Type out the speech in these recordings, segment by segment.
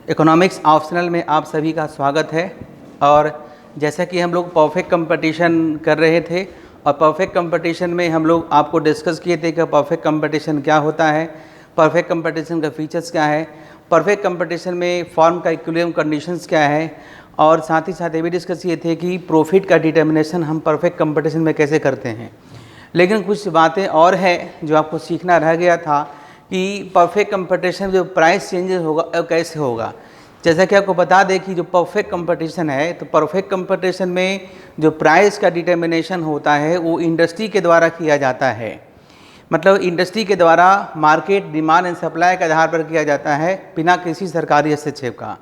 Economics optional में आप सभी का स्वागत है। और जैसा कि हम लोग परफेक्ट कंपटीशन कर रहे थे और परफेक्ट कंपटीशन में हम लोग आपको डिस्कस किए थे कि परफेक्ट कंपटीशन क्या होता है, परफेक्ट कंपटीशन का फीचर्स क्या है, परफेक्ट कंपटीशन में फॉर्म का इक्विलिब्रियम कंडीशंस क्या है, और साथ ही साथ ये भी डिस्कस किए थे कि प्रॉफिट का डिटर्मिनेशन हम परफेक्ट कंपटीशन में कैसे करते हैं। लेकिन कुछ बातें और है जो आपको सीखना रह गया था कि परफेक्ट कंपटीशन जो प्राइस चेंजेस होगा वो कैसे होगा। जैसा कि आपको बता दें कि जो परफेक्ट कंपटीशन है, तो परफेक्ट कंपटीशन में जो प्राइस का डिटर्मिनेशन होता है वो इंडस्ट्री के द्वारा किया जाता है। मतलब इंडस्ट्री के द्वारा मार्केट डिमांड एंड सप्लाई के आधार पर किया जाता है, बिना किसी सरकारी हस्तक्षेप का।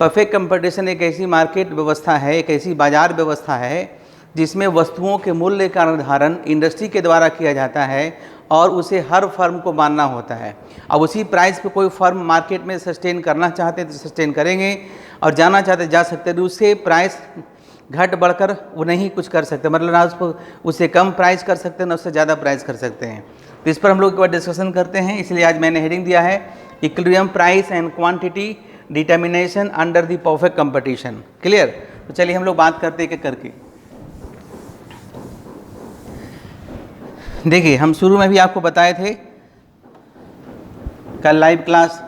परफेक्ट कंपटीशन एक ऐसी मार्केट व्यवस्था है, एक ऐसी बाजार व्यवस्था है जिसमें वस्तुओं के मूल्य का निर्धारण इंडस्ट्री के द्वारा किया जाता है और उसे हर फर्म को मानना होता है। अब उसी प्राइस पे कोई फर्म मार्केट में सस्टेन करना चाहते हैं तो सस्टेन करेंगे, और जाना चाहते जा सकते हैं, तो उससे प्राइस घट बढ़कर वो नहीं कुछ कर सकते। मतलब ना उसको उससे कम प्राइस कर सकते हैं ना उससे ज़्यादा प्राइस कर सकते हैं। तो इस पर हम लोग एक बार डिस्कशन करते हैं। इसलिए आज मैंने हेडिंग दिया है equilibrium price and quantity determination under the perfect competition. Clear? तो चलिए हम लोग बात करते हैं एक करके। देखिए, हम शुरू में भी आपको बताए थे कल लाइव क्लास।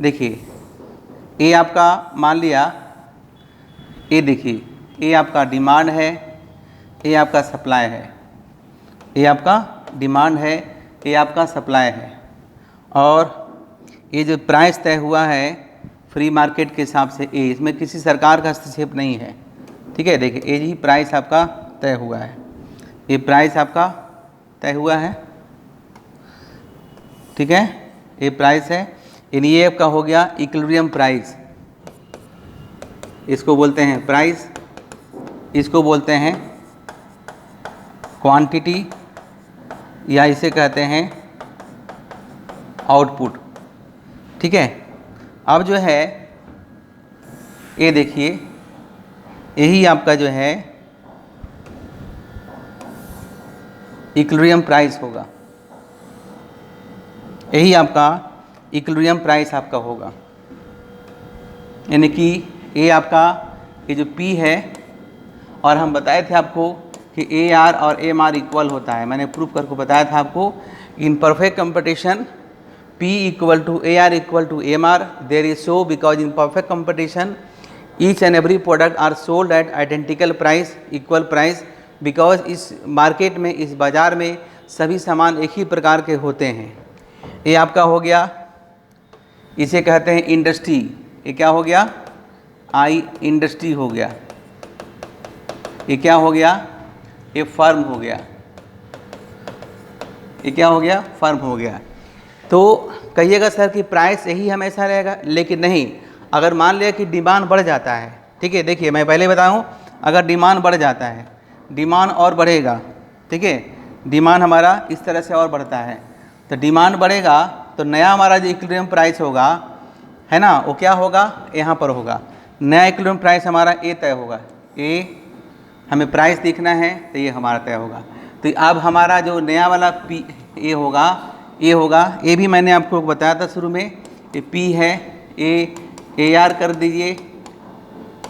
देखिए, ये आपका मान लिया, ये देखिए, ये आपका डिमांड है, ये आपका सप्लाई है, ये आपका डिमांड है, ये आपका सप्लाई है, और ये जो प्राइस तय हुआ है फ्री मार्केट के हिसाब से, ये इसमें किसी सरकार का हस्तक्षेप नहीं है। ठीक है, देखिए ये ही प्राइस आपका तय हुआ है, ये प्राइस आपका तय हुआ है। ठीक है, ये प्राइस है, यानी ये आपका हो गया इक्विलिब्रियम प्राइस। इसको बोलते हैं प्राइस, इसको बोलते हैं क्वांटिटी, या इसे कहते हैं आउटपुट। ठीक है, अब जो है ये देखिए, यही आपका जो है इक्विलिब्रियम प्राइस होगा, यही आपका इक्विलिब्रियम प्राइस आपका होगा। यानी कि ये आपका ये जो P है, और हम बताए थे आपको कि AR और MR इक्वल होता है। मैंने प्रूफ करके बताया था आपको, in perfect competition P equal to AR equal to MR there is so because in perfect competition each and every product are sold at identical price, equal price, because इस market में, इस बाज़ार में सभी सामान एक ही प्रकार के होते हैं। ये आपका हो गया, इसे कहते हैं इंडस्ट्री। ये क्या हो गया? आई इंडस्ट्री हो गया। ये क्या हो गया? ये फर्म हो गया। ये क्या हो गया? फर्म हो गया। तो कहिएगा सर कि प्राइस यही हमेशा रहेगा, लेकिन नहीं। अगर मान लिया कि डिमांड बढ़ जाता है, ठीक है, देखिए मैं पहले बताऊं, अगर डिमांड बढ़ जाता है, डिमांड और बढ़ेगा, ठीक है, डिमांड हमारा इस तरह से और बढ़ता है, तो डिमांड बढ़ेगा तो नया हमारा जो इक्विलिब्रियम प्राइस होगा, है ना, वो क्या होगा? यहाँ पर होगा। नया इक्विलिब्रियम प्राइस हमारा ए तय होगा। ए हमें प्राइस देखना है तो ये हमारा तय होगा। तो अब हमारा जो नया वाला पी ए होगा, ये होगा, ये भी मैंने आपको बताया था शुरू में, ये पी है, ए आर कर दीजिए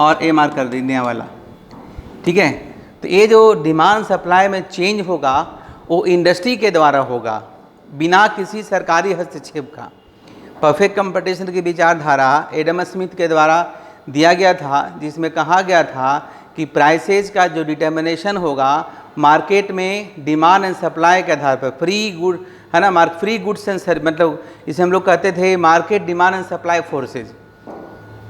और एम आर कर दीजिए नया वाला। ठीक है, तो ये जो डिमांड सप्लाई में चेंज होगा वो इंडस्ट्री के द्वारा होगा, बिना किसी सरकारी हस्तक्षेप का। परफेक्ट कंपटीशन की विचारधारा एडम स्मिथ के द्वारा दिया गया था, जिसमें कहा गया था कि प्राइसेज का जो डिटर्मिनेशन होगा मार्केट में डिमांड एंड सप्लाई के आधार पर, फ्री गुड, है ना, फ्री गुड्स एंड सर्विस, मतलब इसे हम लोग कहते थे market demand and supply forces.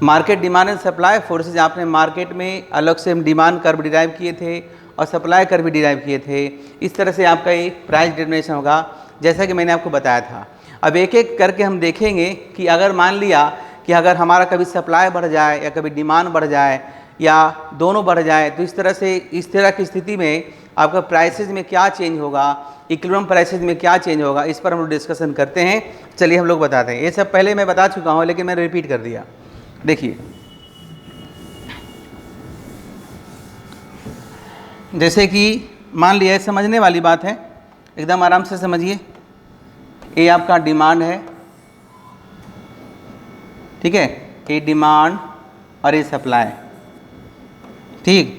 Market demand and supply forces, आपने मार्केट में अलग से डिमांड कर्व डिराइव किए थे और सप्लाई कर्व भी डिराइव किए थे। इस तरह से आपका ये प्राइस डिटर्मिनेशन होगा, जैसा कि मैंने आपको बताया था। अब एक एक करके हम देखेंगे कि अगर मान लिया कि अगर हमारा कभी सप्लाई बढ़ जाए या कभी डिमांड बढ़ जाए या दोनों बढ़ जाए, तो इस तरह की स्थिति में आपका प्राइसेज में क्या चेंज होगा, इक्विलिब्रियम प्राइसेज में क्या चेंज होगा, इस पर हम लोग डिस्कशन करते हैं। चलिए हम लोग बताते हैं। ये सब पहले मैं बता चुका हूँ, लेकिन मैंने रिपीट कर दिया। देखिए, जैसे कि मान लिया, समझने वाली बात है, एकदम आराम से समझिए। ये आपका डिमांड है, ठीक है, ये डिमांड और ये सप्लाई, ठीक,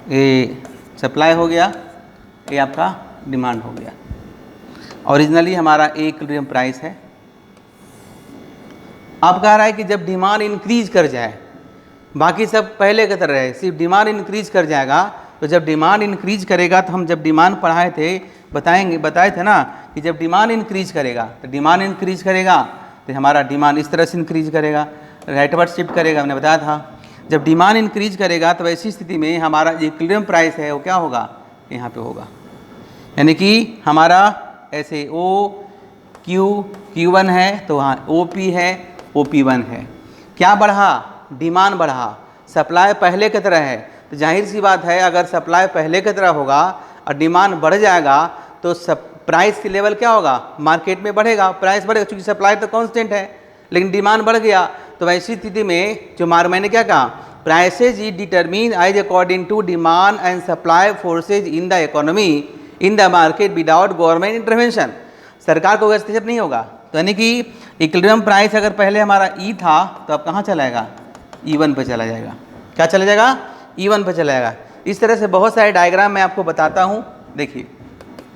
ये सप्लाई हो गया, ये आपका डिमांड हो गया। ओरिजिनली हमारा इक्विलिब्रियम प्राइस है। अब कह रहा है कि जब डिमांड इंक्रीज कर जाए, बाकी सब पहले की तरह रहे, सिर्फ डिमांड इंक्रीज कर जाएगा। तो जब डिमांड इंक्रीज करेगा, तो हम जब डिमांड पढ़ाए थे बताए थे ना कि जब डिमांड इंक्रीज करेगा तो डिमांड इंक्रीज करेगा तो हमारा डिमांड इस तरह से इंक्रीज करेगा, राइटवर्ड शिफ्ट करेगा, हमने बताया था। जब डिमांड इंक्रीज करेगा तो ऐसी स्थिति में हमारा जो इक्विलिब्रियम प्राइस है वो क्या होगा, यहाँ पे होगा। यानी कि हमारा ऐसे Q1 है तो वहाँ OP है, OP1 है। क्या बढ़ा, डिमांड बढ़ा, सप्लाई पहले की तरह है। तो जाहिर सी बात है, अगर सप्लाई पहले की तरह होगा और डिमांड बढ़ जाएगा तो प्राइस की लेवल क्या होगा, मार्केट में बढ़ेगा, प्राइस बढ़ेगा, क्योंकि सप्लाई तो कांस्टेंट है लेकिन डिमांड बढ़ गया। तो वैसी स्थिति में जो मैंने क्या कहा, prices is determine as according to demand and supply forces in the economy in the market without government intervention. सरकार को हस्तक्षेप नहीं होगा। तो यानी कि इक्विलिब्रियम प्राइस अगर पहले हमारा E था तो अब कहाँ चला जाएगा, E1 पे चला जाएगा। क्या चला जाएगा, E1 पे चला जाएगा। इस तरह से बहुत सारे डायग्राम मैं आपको बताता हूँ। देखिए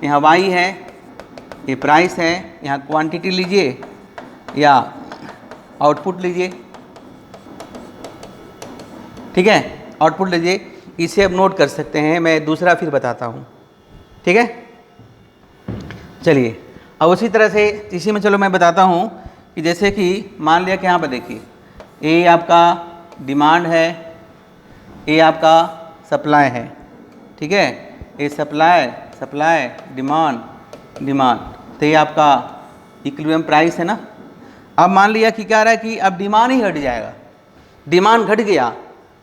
यहाँ Y है, ये प्राइस है, यहाँ क्वांटिटी लीजिए या आउटपुट लीजिए, ठीक है, आउटपुट लीजिए, इसे अब नोट कर सकते हैं। मैं दूसरा फिर बताता हूँ, ठीक है। चलिए अब उसी तरह से इसी में चलो मैं बताता हूँ कि जैसे कि मान लिया कि यहाँ पर देखिए ये आपका डिमांड है, ये आपका सप्लाई है, ठीक है, ये सप्लाई डिमांड, तो ये आपका इक्विलिब्रियम प्राइस है ना। अब मान लिया कि क्या रहा है कि अब डिमांड ही घट जाएगा, डिमांड घट गया,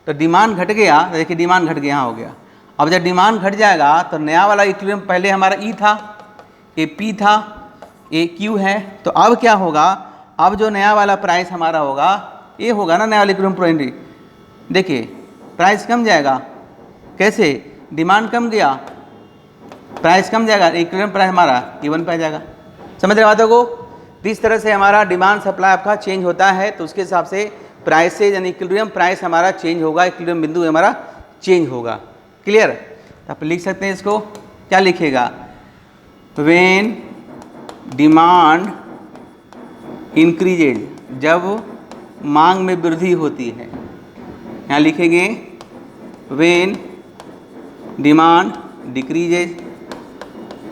तो डिमांड घट गया, तो देखिए डिमांड घट गया, यहाँ हो गया। अब जब डिमांड घट जाएगा तो नया वाला इक्विलिब्रियम, पहले हमारा E था, ये P था, ये Q है, तो अब क्या होगा, अब जो नया वाला प्राइस हमारा होगा ये होगा ना नया वाला इक्विलिब्रियम पॉइंट। देखिए प्राइस कम जाएगा, कैसे, डिमांड कम गया, प्राइस कम जाएगा, इक्विलिब्रियम प्राइस हमारा E1 पे आ जाएगा। समझ रहे बातों को। तो इस तरह से हमारा डिमांड सप्लाई आपका चेंज होता है, तो उसके हिसाब से प्राइसेज यानी इक्विलिब्रियम प्राइस हमारा चेंज होगा, इक्विलिब्रियम बिंदु हमारा चेंज होगा। क्लियर। तो आप लिख सकते हैं इसको, क्या लिखेगा, व्हेन डिमांड इंक्रीजेज, जब मांग में वृद्धि होती है। यहाँ लिखेंगे व्हेन डिमांड डिक्रीजेज,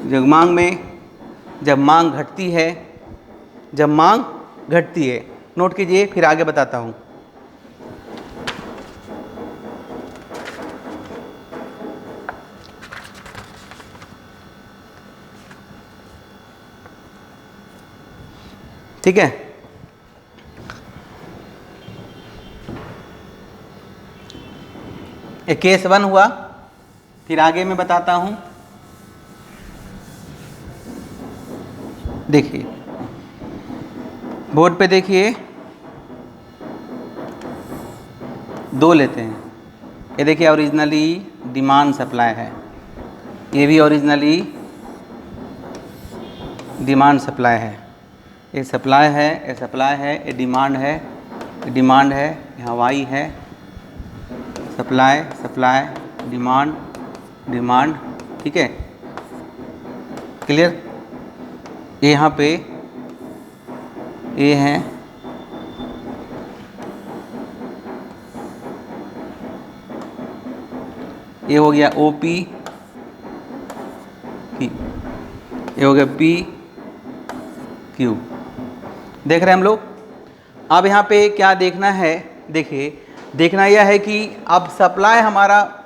जब मांग घटती है, जब मांग घटती है। नोट कीजिए, फिर आगे बताता हूँ। ठीक है, एक केस 1 हुआ, फिर आगे मैं बताता हूं। देखिए बोर्ड पे देखिए, 2 लेते हैं। ये देखिए ओरिजिनली डिमांड सप्लाई है, ये भी ओरिजिनली डिमांड सप्लाई है, ये सप्लाई है, ये सप्लाई है, ये डिमांड है, ये डिमांड है, यहाँ वाई है, सप्लाई डिमांड, ठीक है, क्लियर। ये यहाँ पे ये है, ये हो गया OP, ये हो गया PQ। देख रहे हैं हम लोग। अब यहाँ पे क्या देखना है, देखिए देखना यह है कि अब सप्लाई हमारा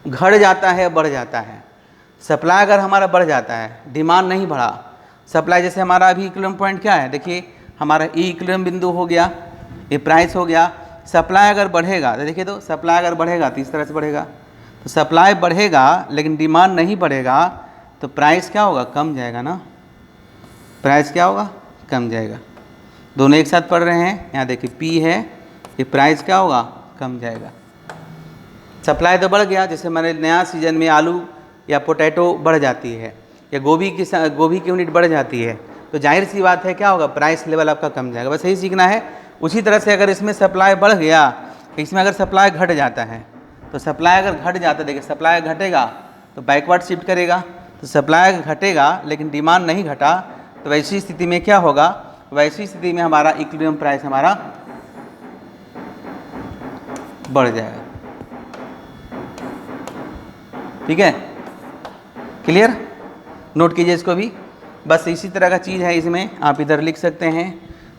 घट जाता है बढ़ जाता है। सप्लाई अगर हमारा बढ़ जाता है, डिमांड नहीं बढ़ा, सप्लाई जैसे हमारा अभी इक्विलिब्रियम पॉइंट क्या है, देखिए हमारा ई इक्विलिब्रियम बिंदु हो गया, ये प्राइस हो गया। सप्लाई अगर बढ़ेगा तो देखिए, तो सप्लाई अगर बढ़ेगा तो इस तरह से बढ़ेगा, तो सप्लाई बढ़ेगा लेकिन डिमांड नहीं बढ़ेगा तो प्राइस क्या होगा, कम जाएगा ना, प्राइस क्या होगा, कम जाएगा। दोनों एक साथ पढ़ रहे हैं, यहाँ देखिए P है, ये प्राइस क्या होगा, कम जाएगा। सप्लाई तो बढ़ गया, जैसे हमारे नया सीजन में आलू या पोटैटो बढ़ जाती है या गोभी की यूनिट बढ़ जाती है, तो जाहिर सी बात है क्या होगा, प्राइस लेवल आपका कम जाएगा। बस यही सीखना है, उसी तरह से अगर इसमें सप्लाई बढ़ गया, इसमें अगर सप्लाई घट जाता है, तो सप्लाई अगर घट जाता है, देखिए सप्लाई घटेगा तो बैकवर्ड शिफ्ट करेगा, तो सप्लाई घटेगा लेकिन डिमांड नहीं घटा, तो वैसी स्थिति में क्या होगा, वैसी स्थिति में हमारा इक्विलिब्रियम प्राइस हमारा बढ़ जाएगा। ठीक है, क्लियर, नोट कीजिए इसको भी। बस इसी तरह का चीज़ है, इसमें आप इधर लिख सकते हैं,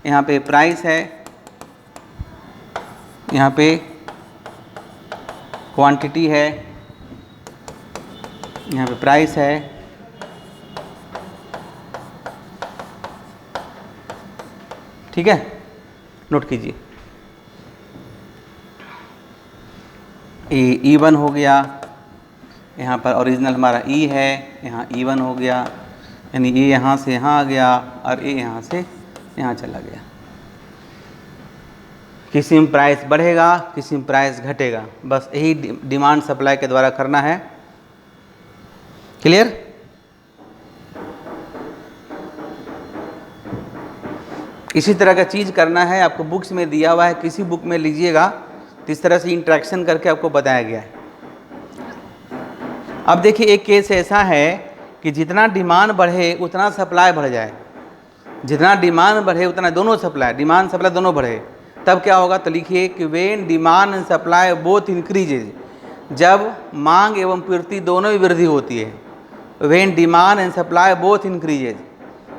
यहाँ पे प्राइस है, यहाँ पे क्वांटिटी है, यहाँ पे प्राइस है, ठीक है, नोट कीजिए। ई वन हो गया, यहाँ पर ओरिजिनल हमारा ई है, यहाँ ई वन हो गया, यानी ये यहाँ से यहाँ आ गया और ये यहाँ से यहाँ चला गया। किसी में प्राइस बढ़ेगा, किसी में प्राइस घटेगा, बस यही डिमांड सप्लाई के द्वारा करना है। क्लियर, इसी तरह का चीज़ करना है, आपको बुक्स में दिया हुआ है, किसी बुक में लीजिएगा, तो इस तरह से इंटरेक्शन करके आपको बताया गया है। अब देखिए एक केस ऐसा है कि जितना डिमांड बढ़े उतना सप्लाई बढ़ जाए, जितना डिमांड बढ़े उतना दोनों सप्लाई, डिमांड सप्लाई दोनों बढ़े, तब क्या होगा, तो लिखिए कि when demand and supply both increases, जब मांग एवं पूर्ति दोनों ही वृद्धि होती है। When demand and supply both increases,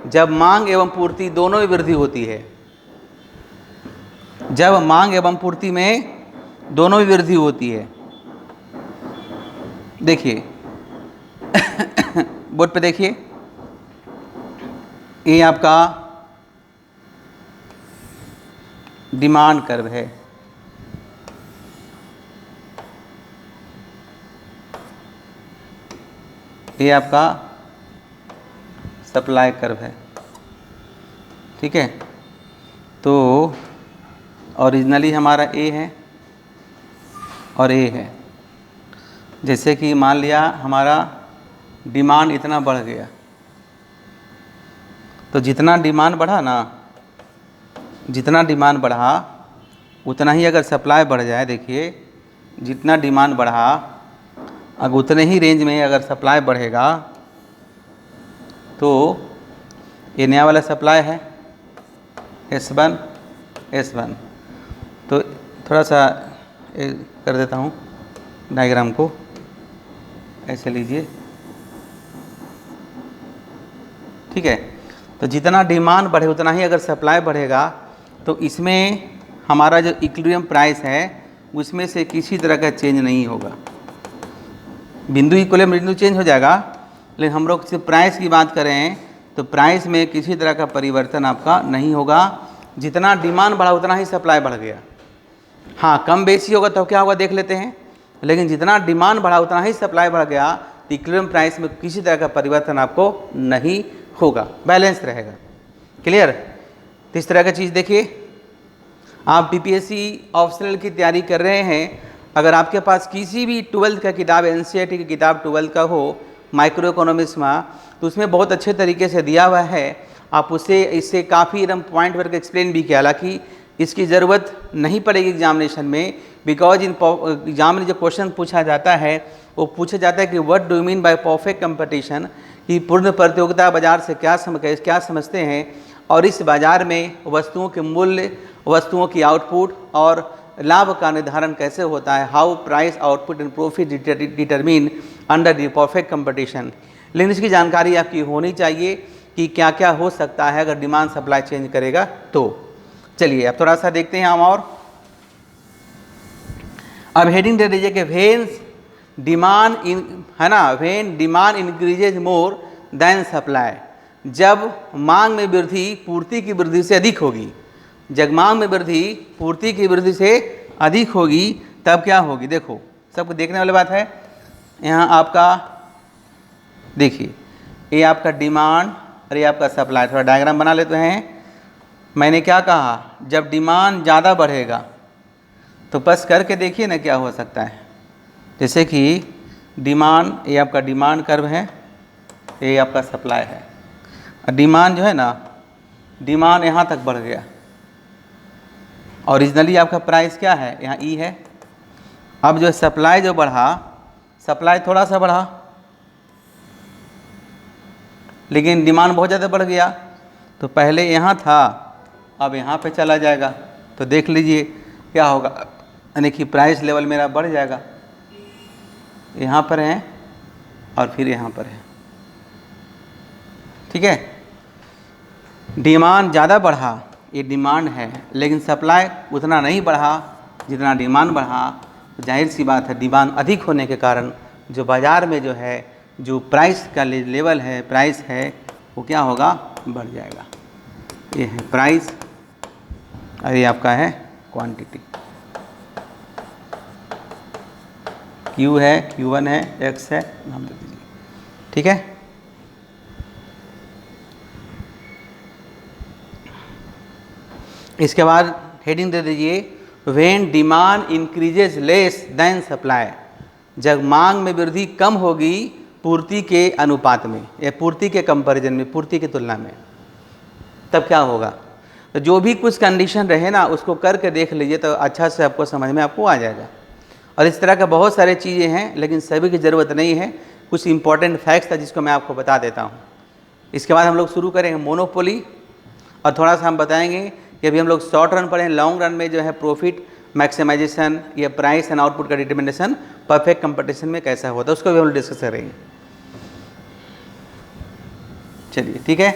जब मांग एवं पूर्ति दोनों ही वृद्धि होती है, जब मांग एवं पूर्ति में दोनों ही वृद्धि होती है। देखिए बोर्ड पे देखिए, ये आपका डिमांड कर्व है, ये आपका सप्लाई कर्व है। ठीक है, तो ओरिजिनली हमारा ए है और ए है। जैसे कि मान लिया हमारा डिमांड इतना बढ़ गया, तो जितना डिमांड बढ़ा ना, जितना डिमांड बढ़ा उतना ही अगर सप्लाई बढ़ जाए, देखिए जितना डिमांड बढ़ा अगर उतने ही रेंज में अगर सप्लाई बढ़ेगा, तो ये नया वाला सप्लाई है S1 S1। तो थोड़ा सा कर देता हूँ डायग्राम को, ऐसे लीजिए। ठीक है, तो जितना डिमांड बढ़े उतना ही अगर सप्लाई बढ़ेगा, तो इसमें हमारा जो इक्विलिब्रियम प्राइस है उसमें से किसी तरह का चेंज नहीं होगा। बिंदु इक्विलिब्रियम बिंदु चेंज हो जाएगा, लेकिन हम लोग सिर्फ प्राइस की बात करें तो प्राइस में किसी तरह का परिवर्तन आपका नहीं होगा। जितना डिमांड बढ़ा उतना ही सप्लाई बढ़ गया। हाँ, कम बेसी होगा तो क्या होगा देख लेते हैं, लेकिन जितना डिमांड बढ़ा उतना ही सप्लाई बढ़ गया, तो इक्विलिब्रियम प्राइस में किसी तरह का परिवर्तन आपको नहीं होगा, बैलेंस रहेगा। क्लियर, तो इस तरह का चीज़ देखिए। आप बीपीएससी ऑप्शनल की तैयारी कर रहे हैं, अगर आपके पास किसी भी 12th का किताब, एनसीईआरटी की किताब 12th का हो माइक्रो इकोनॉमिक्स में, तो उसमें बहुत अच्छे तरीके से दिया हुआ है। आप उसे इससे काफ़ी एकदम पॉइंट वर्क एक्सप्लेन भी किया, हालांकि इसकी ज़रूरत नहीं पड़ेगी एग्जामिनेशन में, बिकॉज इन एग्जाम में जो क्वेश्चन पूछा जाता है वो पूछा जाता है कि what do mean by perfect competition, कि पूर्ण प्रतियोगिता बाजार से क्या समझते हैं, और इस बाज़ार में वस्तुओं के मूल्य, वस्तुओं की आउटपुट और लाभ का निर्धारण कैसे होता है, how price output and profit determine under the perfect competition. लेकिन इसकी जानकारी आपकी होनी चाहिए कि क्या क्या हो सकता है अगर डिमांड सप्लाई चेंज करेगा तो। चलिए अब थोड़ा सा देखते हैं हम, और अब हेडिंग दे दीजिए कि व्हेन डिमांड इन, है ना, when demand increases more than supply, जब मांग में वृद्धि पूर्ति की वृद्धि से अधिक होगी, जब मांग में वृद्धि पूर्ति की वृद्धि से अधिक होगी तब क्या होगी। देखो सबको देखने वाली बात है। यहाँ आपका देखिए, ये आपका डिमांड और ये आपका सप्लाई, थोड़ा डायग्राम बना लेते हैं। मैंने क्या कहा, जब डिमांड ज़्यादा बढ़ेगा तो बस करके देखिए ना क्या हो सकता है। जैसे कि डिमांड, ये आपका डिमांड कर्व है, ये आपका सप्लाई है। डिमांड जो है ना, डिमांड यहाँ तक बढ़ गया, ओरिजिनली आपका प्राइस क्या है, यहाँ ई है। अब जो सप्लाई जो बढ़ा, सप्लाई थोड़ा सा बढ़ा लेकिन डिमांड बहुत ज़्यादा बढ़ गया, तो पहले यहाँ था अब यहाँ पे चला जाएगा, तो देख लीजिए क्या होगा, यानी कि प्राइस लेवल मेरा बढ़ जाएगा। यहाँ पर है और फिर यहाँ पर है, ठीक है। डिमांड ज़्यादा बढ़ा, ये डिमांड है, लेकिन सप्लाई उतना नहीं बढ़ा जितना डिमांड बढ़ा। तो जाहिर सी बात है डिमांड अधिक होने के कारण जो बाज़ार में जो है जो प्राइस का लेवल है, प्राइस है, वो क्या होगा, बढ़ जाएगा। ये है प्राइस और ये आपका है क्वांटिटी। Q है, Q1 है, X है, नाम दे दीजिए, ठीक है। इसके बाद हेडिंग दे दीजिए when demand increases less than supply, जब मांग में वृद्धि कम होगी पूर्ति के अनुपात में या पूर्ति के कंपैरिजन में, पूर्ति की तुलना में, तब क्या होगा। तो जो भी कुछ कंडीशन रहे ना उसको करके देख लीजिए तो अच्छा से आपको समझ में आपको आ जाएगा। और इस तरह का बहुत सारे चीज़ें हैं लेकिन सभी की ज़रूरत नहीं है, कुछ इंपॉर्टेंट फैक्ट्स था जिसको मैं आपको बता देता हूँ। इसके बाद हम लोग शुरू करेंगे मोनोपोली और थोड़ा सा हम बताएंगे कि अभी हम लोग शॉर्ट रन पढ़ें, लॉन्ग रन में जो है प्रॉफिट मैक्सिमाइजेशन या प्राइस एंड आउटपुट का डिटर्मिनेशन परफेक्ट कंपटीशन में कैसा होता है उसको भी हम लोग डिस्कस करेंगे। चलिए ठीक है,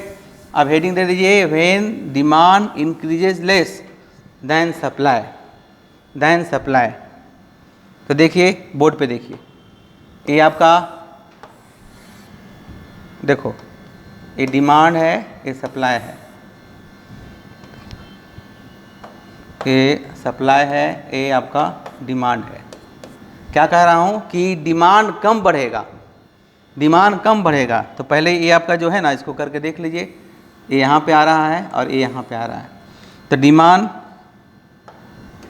अब हेडिंग दे दीजिए when demand increases less than supply, then supply. तो देखिए बोर्ड पे देखिए, ये आपका देखो ये डिमांड है, ये सप्लाई है, ये सप्लाई है, ये आपका डिमांड है। क्या कह रहा हूँ कि डिमांड कम बढ़ेगा, डिमांड कम बढ़ेगा। तो पहले ये आपका जो है ना इसको करके देख लीजिए, ये यहाँ पे आ रहा है और ये यहाँ पे आ रहा है। तो डिमांड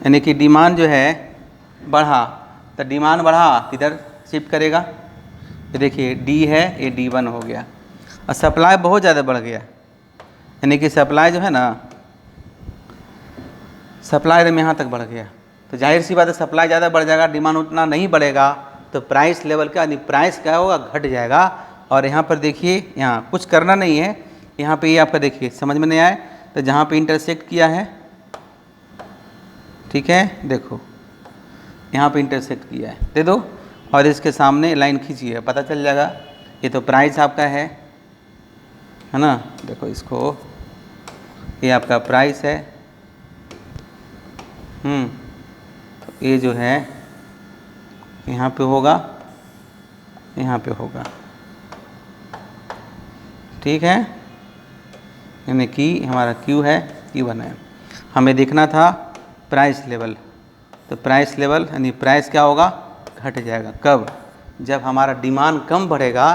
यानी कि डिमांड जो है बढ़ा, तो डिमांड बढ़ा इधर शिफ्ट करेगा। ये देखिए डी है, ये D1 हो गया और सप्लाई बहुत ज़्यादा बढ़ गया, यानी कि सप्लाई जो है ना सप्लाई एकदम यहाँ तक बढ़ गया। तो जाहिर सी बात है सप्लाई ज़्यादा बढ़ जाएगा, डिमांड उतना नहीं बढ़ेगा, तो प्राइस लेवल का यानी प्राइस क्या होगा, घट जाएगा। और यहाँ पर देखिए यहाँ कुछ करना नहीं है, यहाँ पे ये आपका देखिए समझ में नहीं आए तो जहाँ पे इंटरसेक्ट किया है, ठीक है, देखो यहाँ पे इंटरसेक्ट किया है, दे दो और इसके सामने लाइन खींचिए, पता चल जाएगा। ये तो प्राइस आपका है ना, देखो इसको, ये आपका प्राइस है। तो ये जो है यहाँ पे होगा, यहाँ पे होगा, ठीक है, यानी कि हमारा Q है, Q1 है। हमें देखना था प्राइस लेवल, तो प्राइस लेवल यानी प्राइस क्या होगा, घट जाएगा। कब, जब हमारा डिमांड कम बढ़ेगा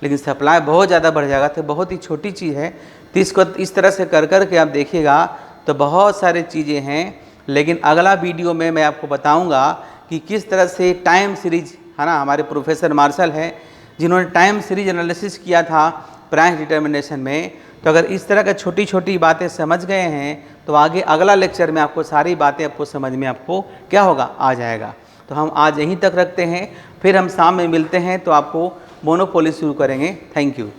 लेकिन सप्लाई बहुत ज़्यादा बढ़ जाएगा। तो बहुत ही छोटी चीज़ है, तो इसको इस तरह से कर के आप देखिएगा तो बहुत सारी चीज़ें हैं। लेकिन अगला वीडियो में मैं आपको बताऊंगा कि किस तरह से टाइम सीरीज है ना, हमारे प्रोफेसर मार्शल हैं जिन्होंने टाइम सीरीज एनालिसिस किया था प्राइस डिटर्मिनेशन में। तो अगर इस तरह का छोटी छोटी बातें समझ गए हैं तो आगे अगला लेक्चर में आपको सारी बातें आपको समझ में आपको क्या होगा, आ जाएगा। तो हम आज यहीं तक रखते हैं, फिर हम शाम में मिलते हैं तो आपको मोनोपोली शुरू करेंगे। Thank you.